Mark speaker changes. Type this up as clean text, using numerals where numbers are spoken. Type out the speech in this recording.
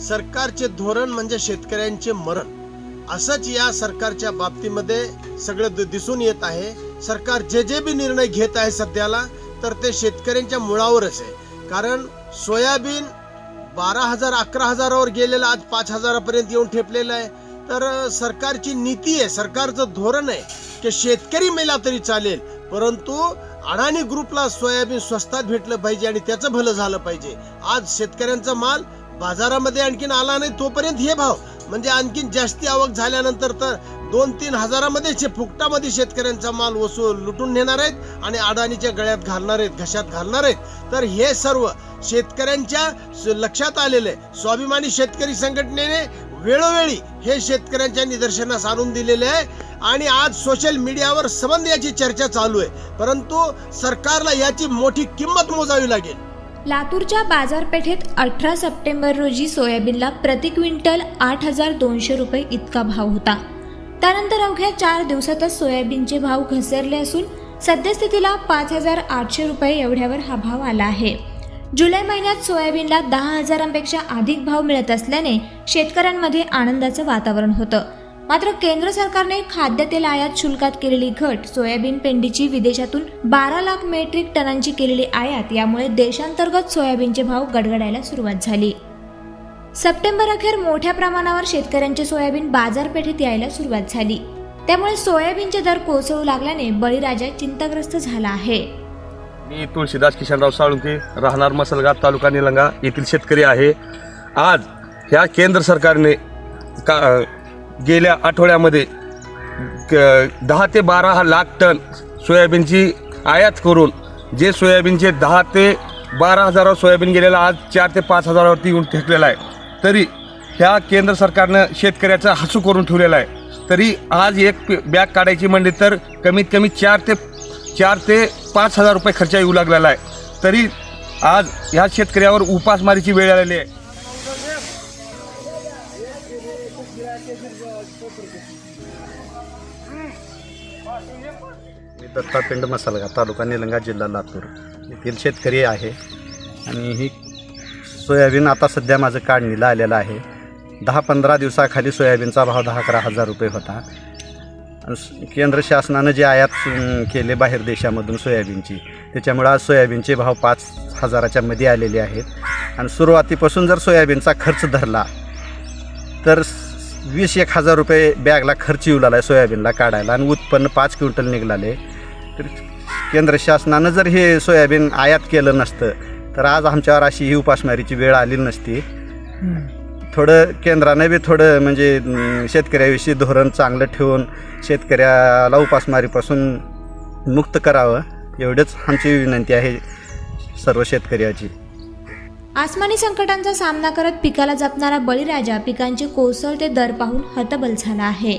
Speaker 1: सरकारचे धोरण म्हणजे शेतकऱ्यांचे मरण, असंच या सरकारच्या बाबतीमध्ये सगळं दिसून येत आहे। सरकार जे बी निर्णय घेत आहे सध्याला तर ते शेतकऱ्यांच्या मुळावरच आहे। कारण सोयाबीन 12,000 11,000वर गेलेलं आज 5,000 पर्यंत येऊन ठेपलेलं आहे। तर सरकारची नीती आहे, सरकारचं धोरण आहे की शेतकरी मेला तरी चालेल, परंतु अडाणी ग्रुपला सोयाबीन स्वस्तात भेटलं पाहिजे आणि त्याचं भलं झालं पाहिजे। आज शेतकऱ्यांचा माल बाजारामध्ये आणखीन आला नाही तोपर्यंत हे भाव, म्हणजे आणखीन जास्ती आवक झाल्यानंतर तर 2-3 हजारामध्ये फुकटामध्ये शेतकऱ्यांचा माल लुटून नेणार आहेत आणि अडाणीच्या गळ्यात घालणार आहेत, घशात घालणार आहेत। तर हे सर्व शेतकऱ्यांच्या लक्षात आलेले, स्वाभिमानी शेतकरी संघटनेने वेळोवेळी हे शेतकऱ्यांच्या निदर्शनास आणून दिलेले आहे आणि आज सोशल मीडियावर सबंध याची चर्चा चालू आहे, परंतु सरकारला याची मोठी किंमत मोजावी लागेल।
Speaker 2: लातूरच्या बाजारपेठेत 18 सप्टेंबर रोजी सोयाबीनला प्रति क्विंटल 8,200 रुपये इतका भाव होता। त्यानंतर अवघ्या 4 दिवसातच सोयाबीनचे भाव घसरले असून सद्यस्थितीला 5,800 रुपये एवढ्यावर हा भाव आला आहे। जुलै महिन्यात सोयाबीनला 10,000पेक्षा अधिक भाव मिळत असल्याने शेतकऱ्यांमध्ये आनंदाचं वातावरण होतं। मात्र केंद्र सरकारने खाद्यतेल आयात शुल्कात केलेली घट, सोयाबीन पेंडीची विदेशातून 12 लाख मेट्रिक टनांची केलेली आयात यामुळे देशांतर्गत सोयाबीनचे भाव गडगडायला सुरुवात झाली। सप्टेंबर अखेर मोठ्या प्रमाणावर शेतकऱ्यांचे सोयाबीन बाजारपेठेत यायला सुरुवात झाली, त्यामुळे सोयाबीनचे दर कोसळू लागल्याने बळीराजा चिंताग्रस्त झाला आहे।
Speaker 3: मी तुळशीदास किशनराव साळुंके, राहणार मसलगाव, तालुका निलंगा येथील शेतकरी आहे। आज ह्या केंद्र सरकारने गेल्या आठवड्यामध्ये 10 ते 12 लाख टन सोयाबीनची आयात करून जे सोयाबीनचे 10 ते 12 हजारावर सोयाबीन गेलेला आज 4 ते 5 हजारावरती येऊन ठेकलेला आहे। तरी ह्या केंद्र सरकारनं शेतकऱ्याचा हसू करून ठेवलेला आहे। तरी आज एक बॅग काढायची म्हणली तर कमीत कमी 4 ते 5 हजार रुपये खर्च येऊ लागलेला आहे। तरी आज ह्या शेतकऱ्यावर उपासमारीची वेळ आलेली आहे।
Speaker 4: मी दत्तापिंड मसलगाव, तालुका निलंगा, जिल्हा लातूर येथील शेतकरी आहे आणि ही सोयाबीन आता सध्या माझं काढणीला आलेलं आहे। 10-15 दिवसाखाली सोयाबीनचा भाव 10-11 हजार रुपये होता। केंद्र शासनानं जे आयात केले बाहेर देशामधून सोयाबीनची, त्याच्यामुळे आज सोयाबीनचे भाव 5,000च्या मध्ये आलेले आहेत। आणि सुरुवातीपासून जर सोयाबीनचा खर्च धरला तर 20-1 हजार रुपये बॅगला खर्च येऊ लागला आहे सोयाबीनला काढायला आणि उत्पन्न 5 क्विंटल निघाले। तर केंद्र शासनानं जर हे सोयाबीन आयात केलं नसतं तर आज आमच्यावर अशी ही उपासमारीची वेळ आली नसती। थोडं केंद्राने बी थोडं म्हणजे शेतकऱ्याविषयी धोरण चांगलं ठेवून शेतकऱ्याला उपासमारीपासून मुक्त करावं, एवढंच आमची विनंती आहे सर्व शेतकऱ्याची।
Speaker 2: आसमानी संकटांचा सामना करत पिकाला जपणारा बळीराजा पिकांचे कोसळते दर पाहून हतबल झाला आहे।